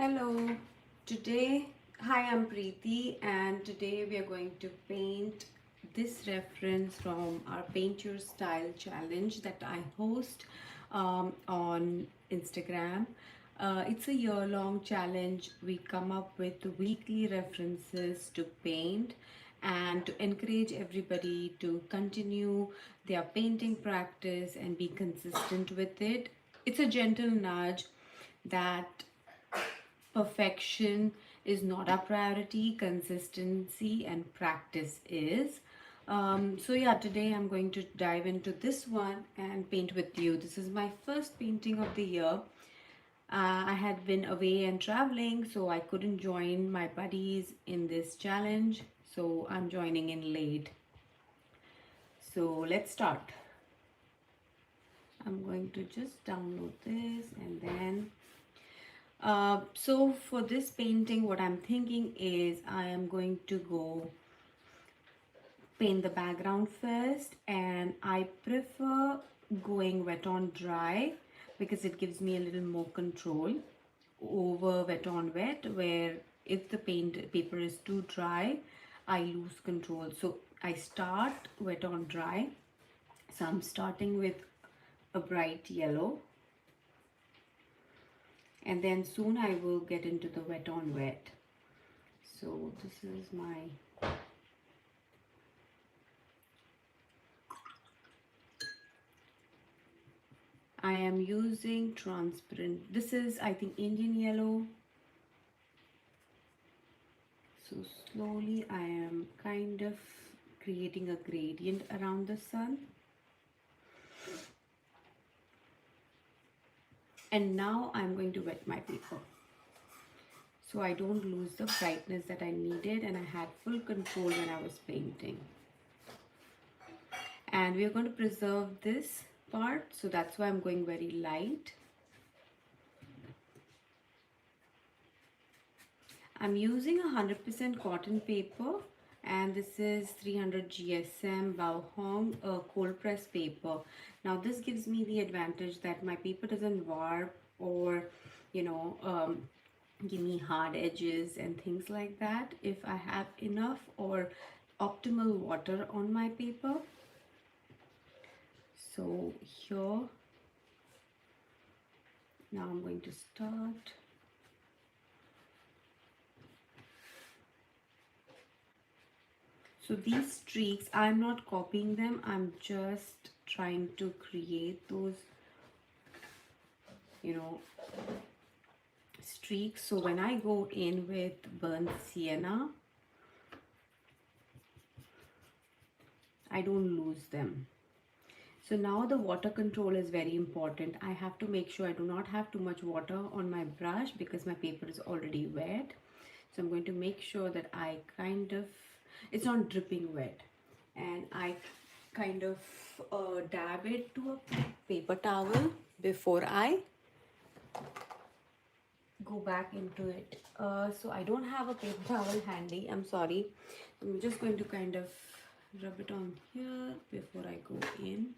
Hello, hi, I'm Preeti, and today we are going to paint this reference from our Paint Your Style challenge that I host on Instagram. It's a year-long challenge. We come up with weekly references to paint and to encourage everybody to continue their painting practice and be consistent with it. It's a gentle nudge that perfection is not our priority, consistency and practice is. So yeah, today I'm going to dive into this one and paint with you. This is my first painting of the year. I had been away and traveling, so I couldn't join my buddies in this challenge, so I'm joining in late. So let's start. I'm going to just download this and then so for this painting, what I'm thinking is I am going to go paint the background first, and I prefer going wet on dry because it gives me a little more control over wet on wet, where if the paint paper is too dry, I lose control. So I start wet on dry. So I'm starting with a bright yellow, and then soon I will get into the wet on wet. So this is my I am using transparent. This is, I think, Indian yellow. So slowly I am kind of creating a gradient around the sun. And now I'm going to wet my paper, so I don't lose the brightness that I needed, and I had full control when I was painting. And we are going to preserve this part, so that's why I'm going very light. I'm using 100% cotton paper, and this is 300 GSM Bao cold press paper. Now this gives me the advantage that my paper doesn't warp or give me hard edges and things like that if I have enough or optimal water on my paper. So here, now I'm going to start. So these streaks, I'm not copying them, I'm just trying to create those, streaks. So when I go in with burnt sienna, I don't lose them. So now the water control is very important. I have to make sure I do not have too much water on my brush because my paper is already wet. So I'm going to make sure that I it's not dripping wet, and I kind of dab it to a paper towel before I go back into it. So I don't have a paper towel handy, I'm sorry. I'm just going to kind of rub it on here before I go in.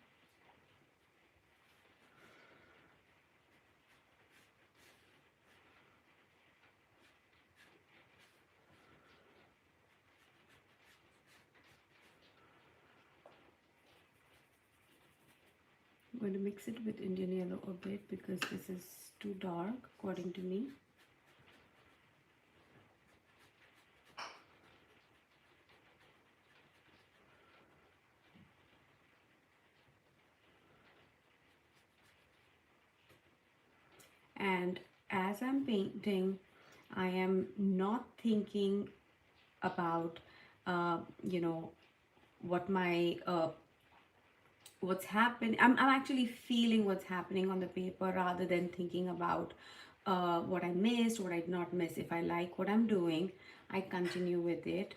I'm going to mix it with Indian yellow a bit because this is too dark according to me. And as I'm painting, I am not thinking about what my what's happening. I'm actually feeling what's happening on the paper rather than thinking about what I missed, what I did not miss. If I like what I'm doing, I continue with it.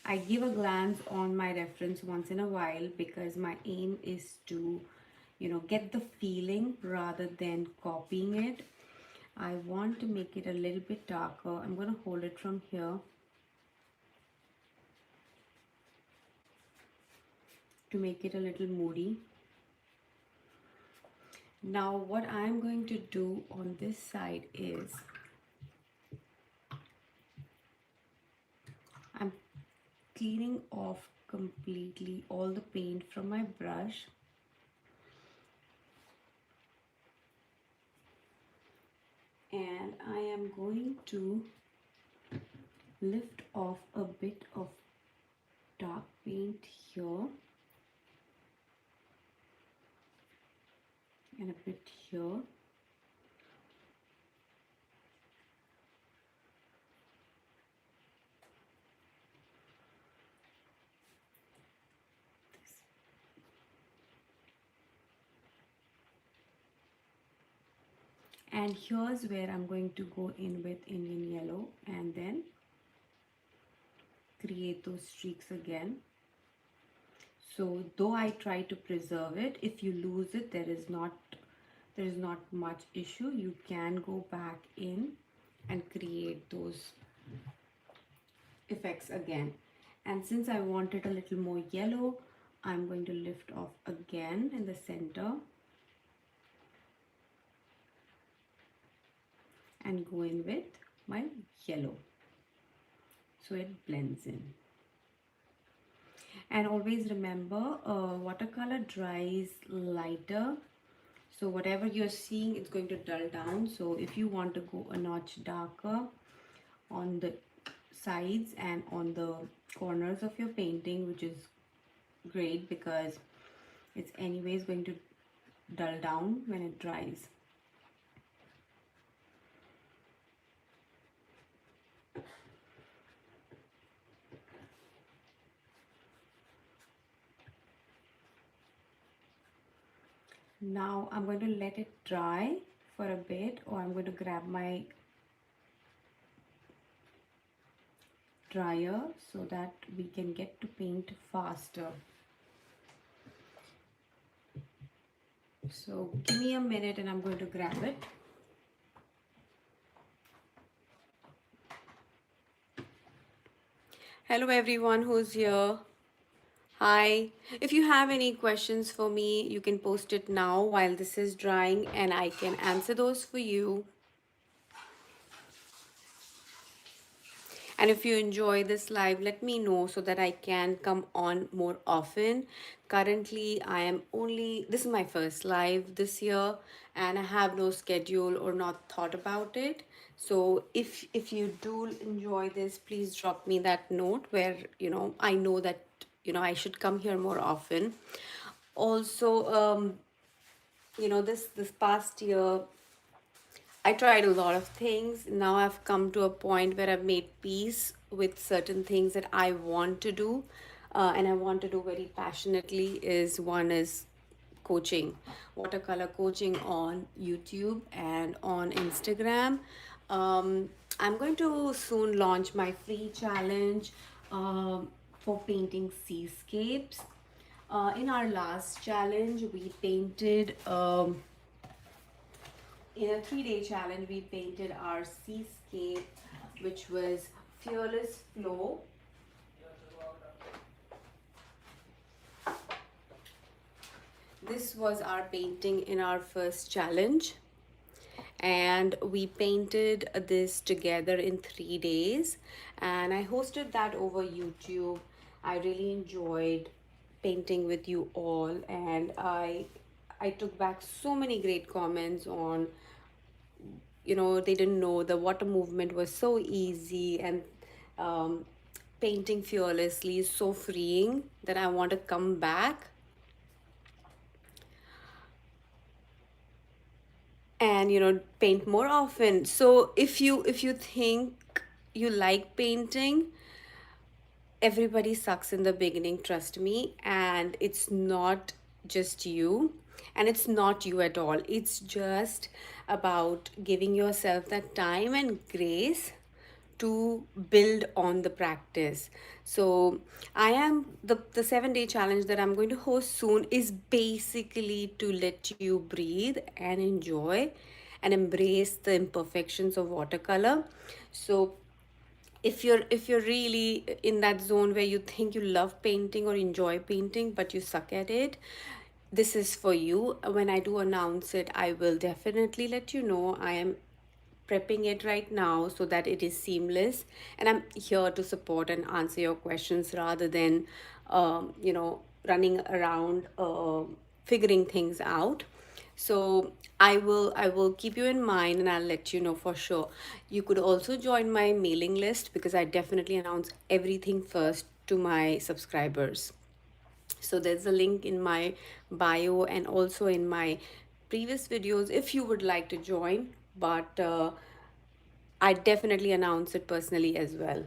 I give a glance on my reference once in a while because my aim is to get the feeling rather than copying it. I want to make it a little bit darker. I'm going to hold it from here to make it a little moody. Now what I'm going to do on this side is I'm cleaning off completely all the paint from my brush, and I am going to lift off a bit of dark paint here and a bit here. And here's where I'm going to go in with Indian yellow and then create those streaks again. So though I try to preserve it, if you lose it, there is not much issue. You can go back in and create those effects again. And since I want it a little more yellow, I'm going to lift off again in the center and go in with my yellow so it blends in. And always remember, watercolor dries lighter, so whatever you're seeing, it's going to dull down. So if you want to go a notch darker on the sides and on the corners of your painting, which is great because it's anyways going to dull down when it dries. Now I'm going to let it dry for a bit, or I'm going to grab my dryer so that we can get to paint faster. So give me a minute and I'm going to grab it. Hello everyone who's here. Hi. If you have any questions for me, you can post it now while this is drying and I can answer those for you. And if you enjoy this live, let me know so that I can come on more often. Currently, this is my first live this year and I have no schedule or not thought about it. So if you do enjoy this, please drop me that note where, I know that, I should come here more often. Also, this past year, I tried a lot of things. Now I've come to a point where I've made peace with certain things that I want to do, and I want to do very passionately. One is coaching, watercolor coaching on YouTube and on Instagram. I'm going to soon launch my free challenge for painting seascapes. In our last challenge, we painted. In a 3-day challenge, we painted our seascape, which was Fearless Flow. This was our painting in our first challenge. And we painted this together in 3 days. And I hosted that over YouTube. I really enjoyed painting with you all. And I took back so many great comments on, they didn't know the water movement was so easy, and painting fearlessly is so freeing that I want to come back and paint more often. So if you think you like painting, everybody sucks in the beginning, trust me, and it's not just you, and it's not you at all. It's just about giving yourself that time and grace to build on the practice. So I am the 7-day challenge that I'm going to host soon is basically to let you breathe and enjoy and embrace the imperfections of watercolor. So if you're really in that zone where you think you love painting or enjoy painting but you suck at it, this is for you. When I do announce it, I will definitely let you know. I am prepping it right now so that it is seamless, and I'm here to support and answer your questions rather than running around figuring things out. So I will keep you in mind, and I'll let you know for sure. You could also join my mailing list because I definitely announce everything first to my subscribers. So there's a link in my bio and also in my previous videos if you would like to join. But I definitely announce it personally as well.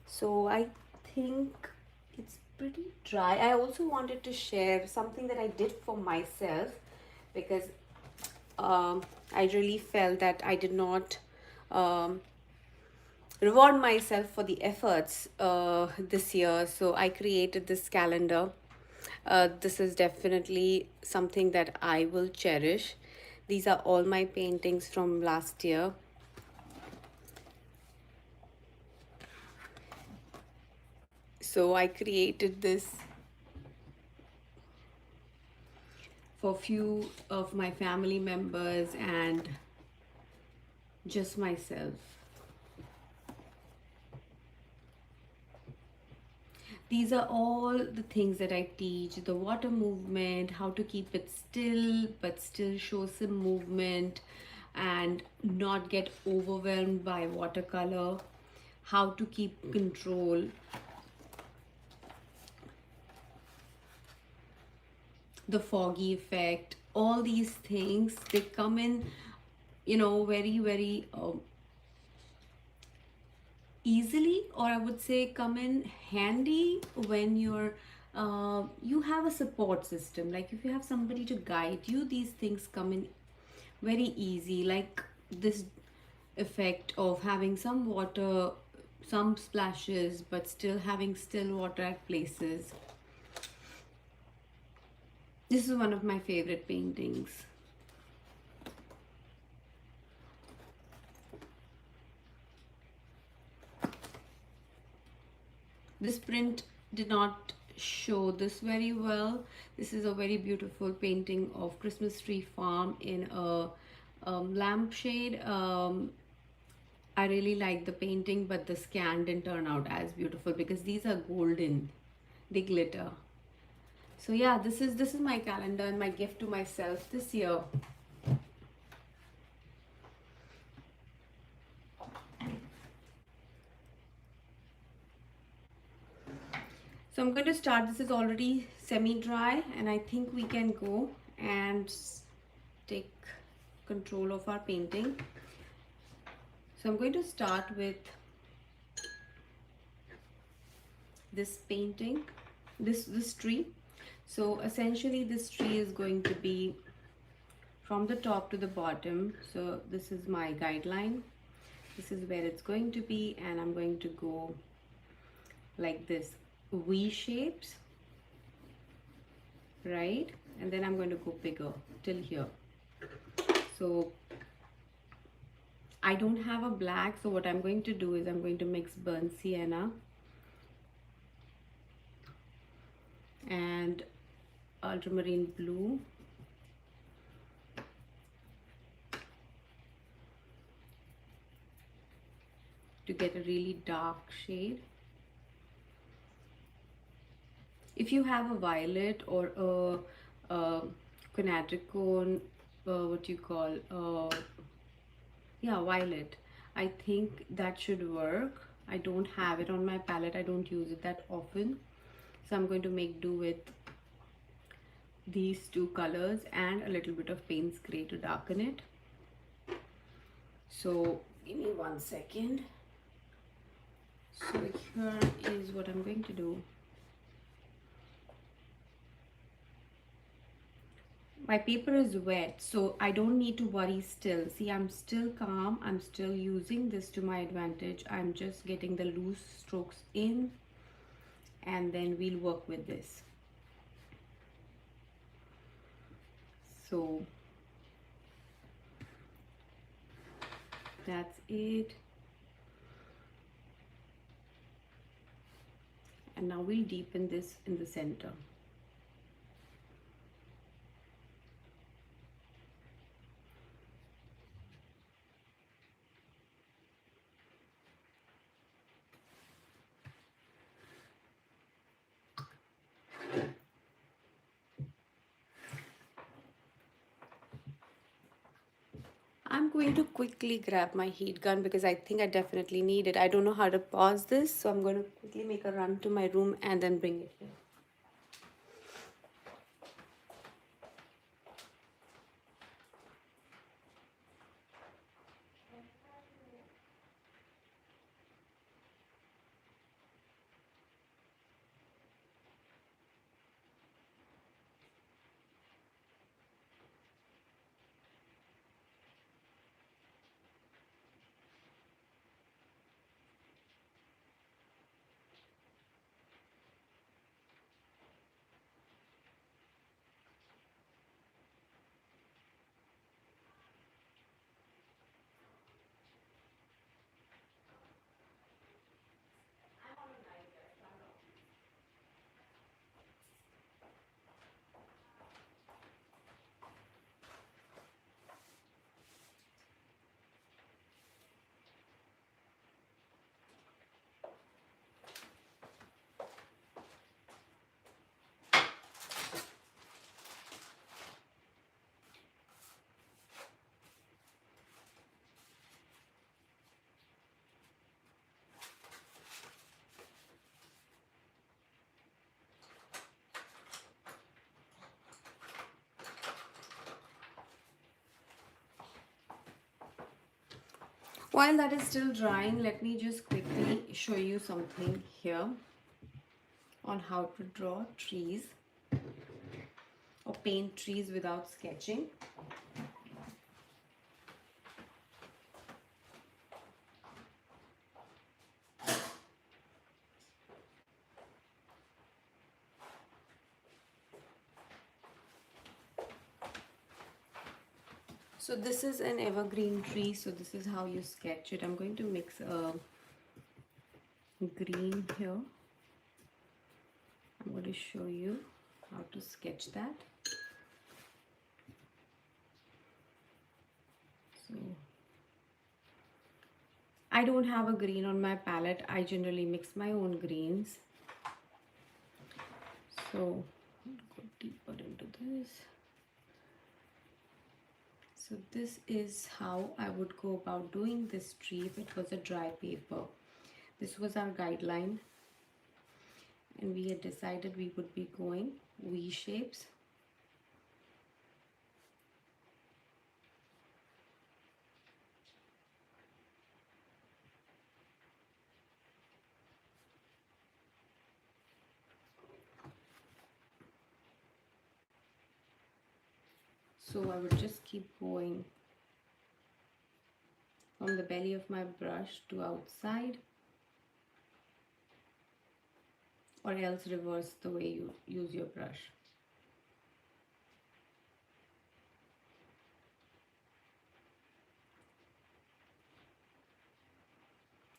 So I think it's pretty dry. I also wanted to share something that I did for myself because I really felt that I did not um, reward myself for the efforts this year. So I created this calendar. This is definitely something that I will cherish. These are all my paintings from last year. So I created this for few of my family members and just myself. These are all the things that I teach: the water movement, how to keep it still but still show some movement and not get overwhelmed by watercolor, how to keep control, the foggy effect. All these things, they come in, very, very easily, or I would say come in handy when you have a support system. Like if you have somebody to guide you, these things come in very easy. Like this effect of having some water, some splashes, but still having still water at places. This is one of my favorite paintings. This print did not show this very well. This is a very beautiful painting of Christmas tree farm in a lampshade. I really like the painting, but the scan didn't turn out as beautiful because these are golden, they glitter. So yeah, this is my calendar and my gift to myself this year. So I'm going to start. This is already semi-dry, and I think we can go and take control of our painting. So I'm going to start with this painting, this tree. So essentially this tree is going to be from the top to the bottom. So this is my guideline. This is where it's going to be, and I'm going to go like this, V shapes, right? And then I'm going to go bigger till here. So I don't have a black, so what I'm going to do is I'm going to mix burnt sienna and ultramarine blue to get a really dark shade. If you have a violet or a quinacridone, what you call, yeah, violet, I think that should work. I don't have it on my palette. I don't use it that often. So I'm going to make do with these two colors and a little bit of Payne's Gray to darken it. So give me 1 second. So here is what I'm going to do. My paper is wet, so I don't need to worry still. See, I'm still calm. I'm still using this to my advantage. I'm just getting the loose strokes in, and then we'll work with this. So that's it. And now we'll deepen this in the center. going to quickly grab my heat gun because I think I definitely need it. I don't know how to pause this, so I'm going to quickly make a run to my room and then bring it here. While that is still drying, let me just quickly show you something here on how to draw trees or paint trees without sketching. So this is an evergreen tree, so this is how you sketch it. I'm going to mix a green here. I'm going to show you how to sketch that. So I don't have a green on my palette. I generally mix my own greens. So go deeper into this. So this is how I would go about doing this tree if it was a dry paper. This was our guideline, and we had decided we would be going V shapes. So I would just keep going from the belly of my brush to outside, or else reverse the way you use your brush.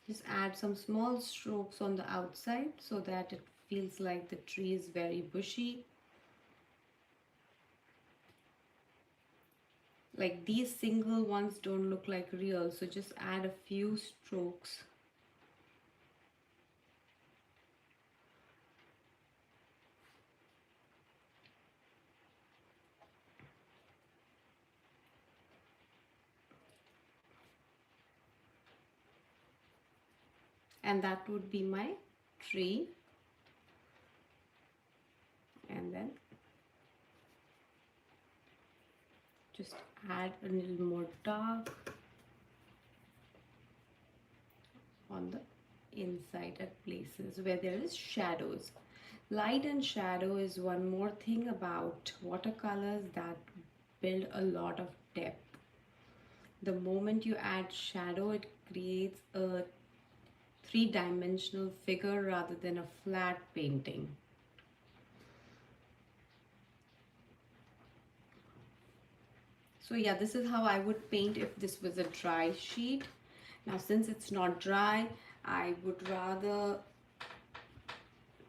Just add some small strokes on the outside so that it feels like the tree is very bushy. Like these single ones don't look like real, so just add a few strokes. And that would be my tree. And then just add a little more dark on the inside at places where there is shadows. Light and shadow is one more thing about watercolors that build a lot of depth. The moment you add shadow, it creates a three-dimensional figure rather than a flat painting. So yeah, this is how I would paint if this was a dry sheet. Now since it's not dry, I would rather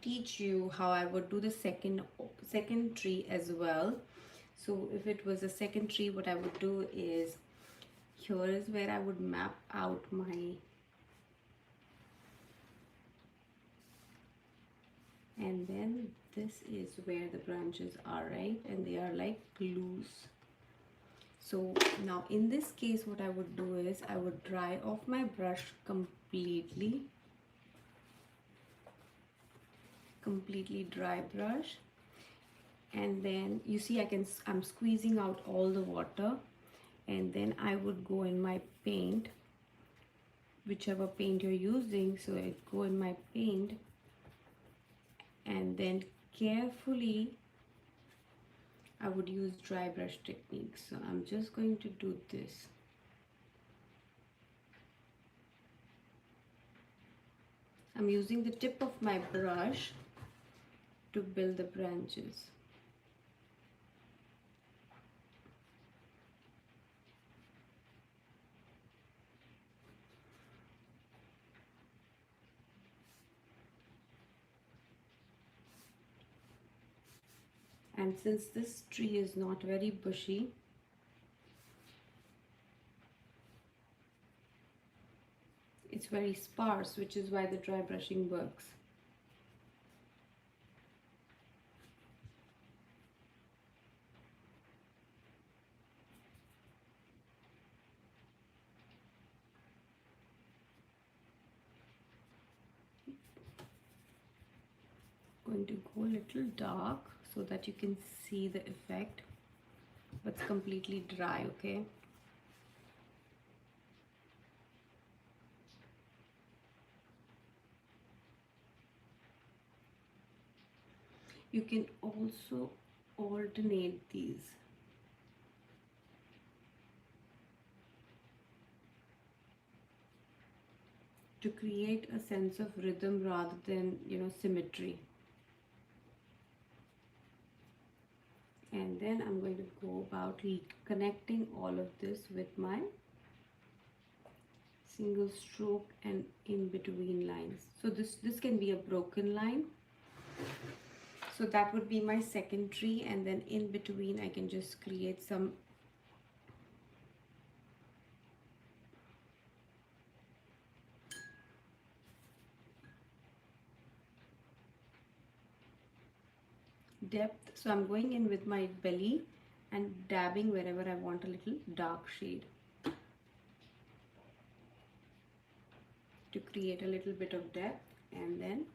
teach you how I would do the second tree as well. So if it was a second tree, what I would do is, here is where I would map out my, and then this is where the branches are, right? And they are like loose. So now in this case, what I would do is I would dry off my brush completely dry brush, and then you see I'm squeezing out all the water, and then I would go in my paint, whichever paint you're using. So I go in my paint and then carefully I would use dry brush technique. So I'm just going to do this. I'm using the tip of my brush to build the branches. And since this tree is not very bushy, it's very sparse, which is why the dry brushing works. Going to go a little dark so that you can see the effect, but it's completely dry, okay? You can also alternate these. To create a sense of rhythm rather than, symmetry. And then I'm going to go about connecting all of this with my single stroke and in between lines. So this can be a broken line. So that would be my second tree, and then in between I can just create some depth. So I'm going in with my belly and dabbing wherever I want a little dark shade to create a little bit of depth. And then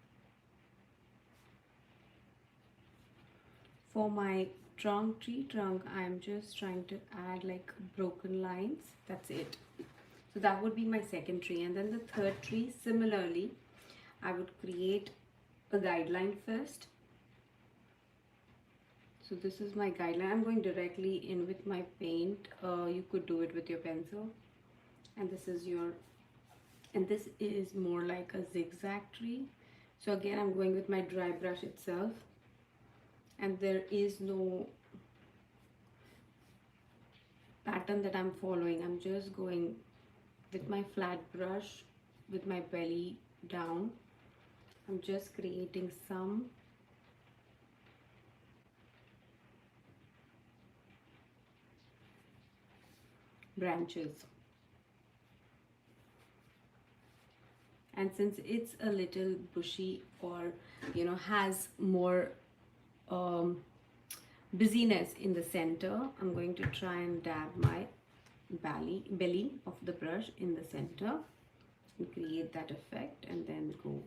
for my tree trunk, I'm just trying to add like broken lines. That's it. So that would be my second tree. And then the third tree, similarly, I would create a guideline first. So this is my guideline. I'm going directly in with my paint. You could do it with your pencil. And this is more like a zigzag tree. So again, I'm going with my dry brush itself. And there is no pattern that I'm following. I'm just going with my flat brush with my belly down. I'm just creating some branches. And since it's a little bushy or has more busyness in the center, I'm going to try and dab my belly of the brush in the center and create that effect, and then go.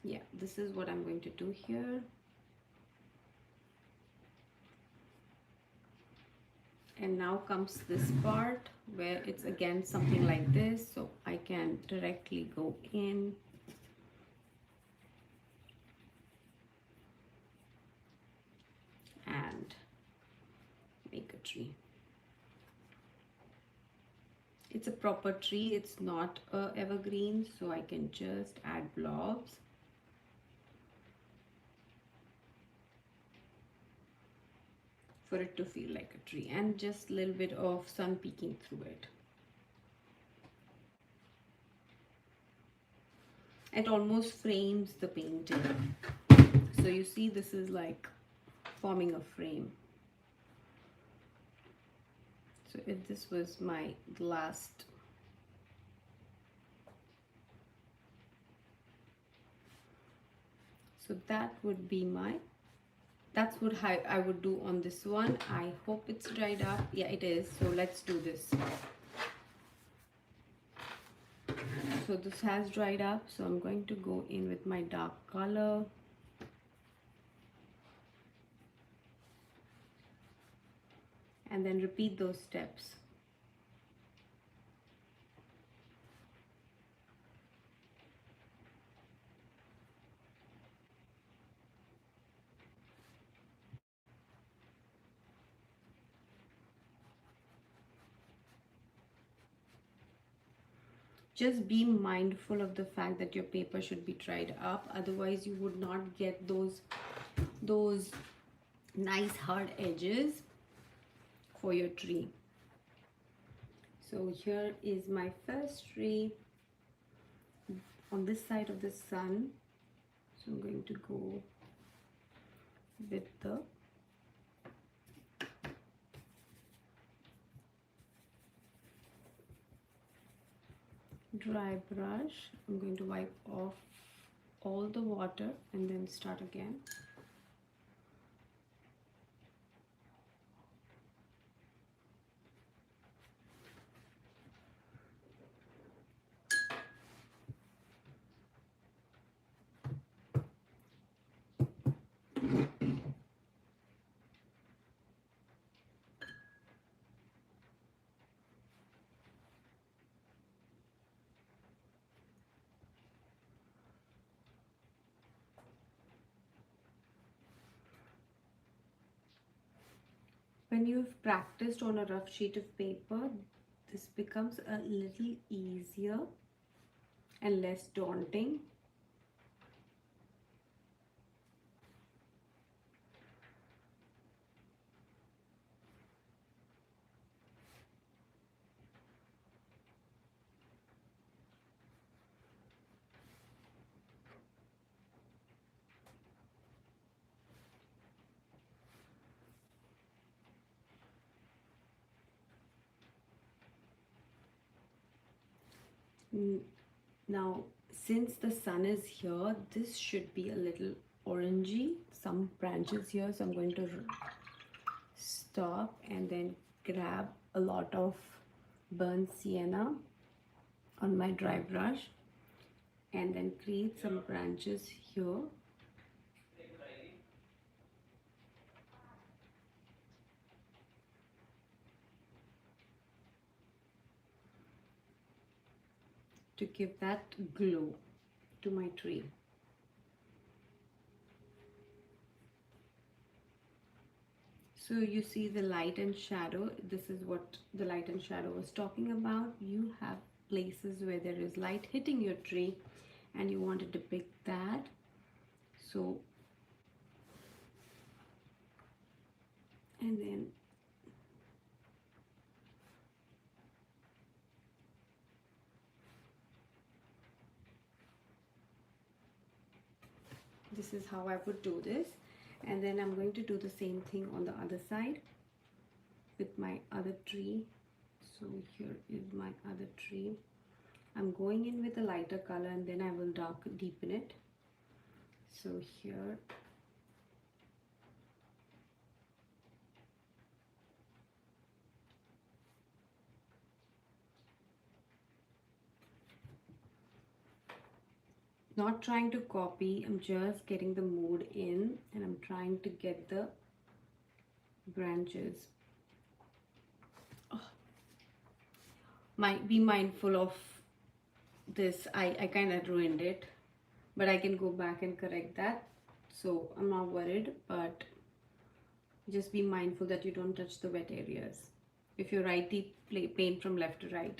Yeah, this is what I'm going to do here. And now comes this part where it's again something like this, so I can directly go in and make a tree. It's a proper tree, it's not a evergreen, so I can just add blobs. For it to feel like a tree, and just a little bit of sun peeking through it. It almost frames the painting. So you see, this is like forming a frame. So if this was my last so that would be my that's what I would do on this one. I hope it's dried up. Yeah, it is. So let's do this. So this has dried up, so I'm going to go in with my dark color. And then repeat those steps. Just be mindful of the fact that your paper should be dried up, otherwise you would not get those nice hard edges for your tree. So here is my first tree on this side of the sun. So I'm going to go with the dry brush. I'm going to wipe off all the water and then start again. When you've practiced on a rough sheet of paper, this becomes a little easier and less daunting. Now, since the sun is here, this should be a little orangey. Some branches here, so I'm going to stop and then grab a lot of burnt sienna on my dry brush and then create some branches here. To give that glow to my tree. So you see the light and shadow. This is what the light and shadow was talking about. You have places where there is light hitting your tree and you want to depict that. So, and then this is how I would do this. And then I'm going to do the same thing on the other side with my other tree. So here is my other tree. I'm going in with a lighter color and then I will deepen it. So here not trying to copy, I'm just getting the mood in and I'm trying to get the branches. Might be mindful of this. I kind of ruined it, but I can go back and correct that, so I'm not worried. But just be mindful that you don't touch the wet areas if you righty paint from left to right.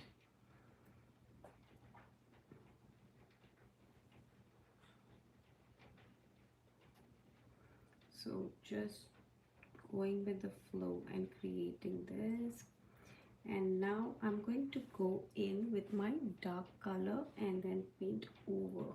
So just going with the flow and creating this. And now I'm going to go in with my dark color and then paint over.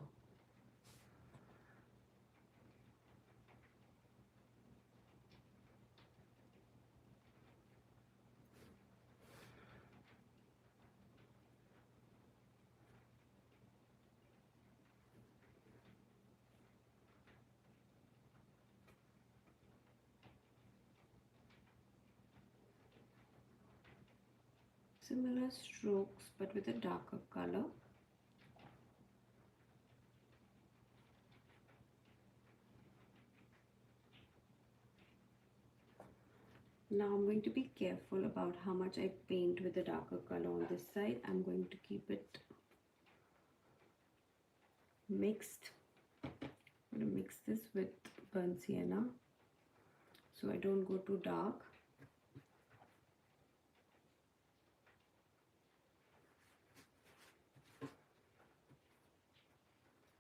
similar strokes but with a darker color. Now I'm going to be careful about how much I paint with the darker color on this side. I'm going to keep it mixed. I'm going to mix this with burnt sienna so I don't go too dark.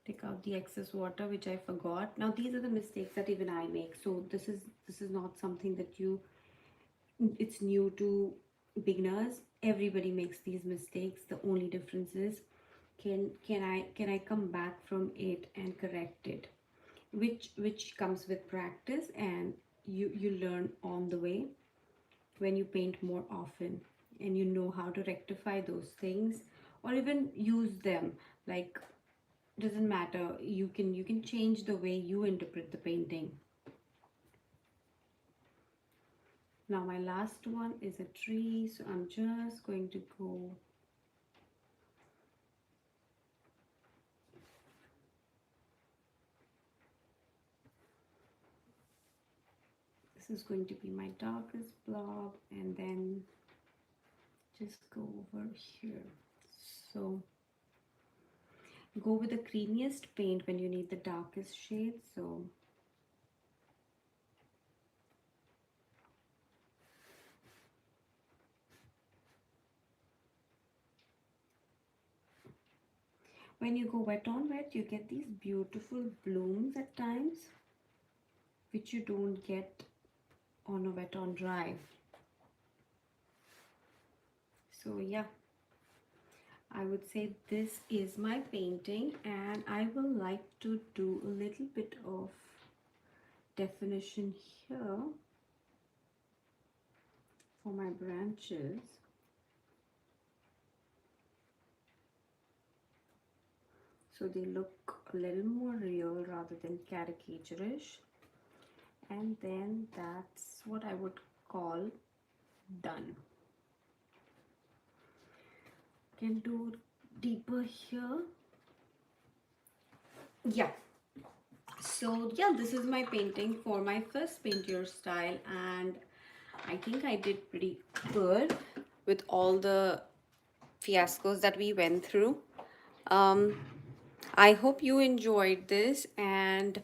Take out the excess water which I forgot. Now these are the mistakes that even I make. So this is not something that it's new to beginners. Everybody makes these mistakes. The only difference is can I come back from it and correct it, which comes with practice, and you learn on the way when you paint more often and you know how to rectify those things or even use them. Like, doesn't matter, you can change the way you interpret the painting. Now my last one is a tree, so I'm just going to go this is going to be my darkest blob, and then just go over here. So go with the creamiest paint when you need the darkest shade. So when you go wet on wet, you get these beautiful blooms at times, which you don't get on a wet on dry. So yeah, I would say this is my painting, and I will like to do a little bit of definition here for my branches. So they look a little more real rather than caricaturish. And then that's what I would call done. Can do deeper here. Yeah. So yeah, this is my painting for my first paint your style, and I think I did pretty good with all the fiascos that we went through. Um, I hope you enjoyed this, and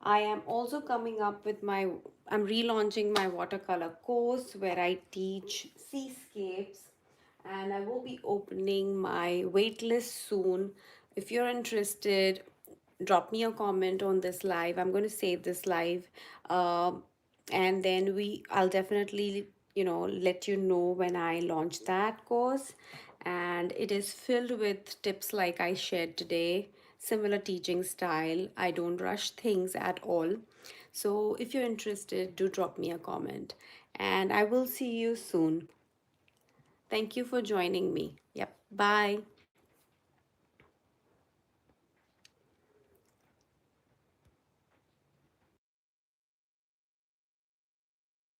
I am also coming up with I'm relaunching my watercolor course where I teach seascapes, and I will be opening my waitlist soon. If you're interested, drop me a comment on this live. I'm going to save this live, um, and then I'll definitely let you know when I launch that course. And it is filled with tips like I shared today, similar teaching style. I don't rush things at all. So if you're interested, do drop me a comment, and I will see you soon. Thank you for joining me. Yep, bye.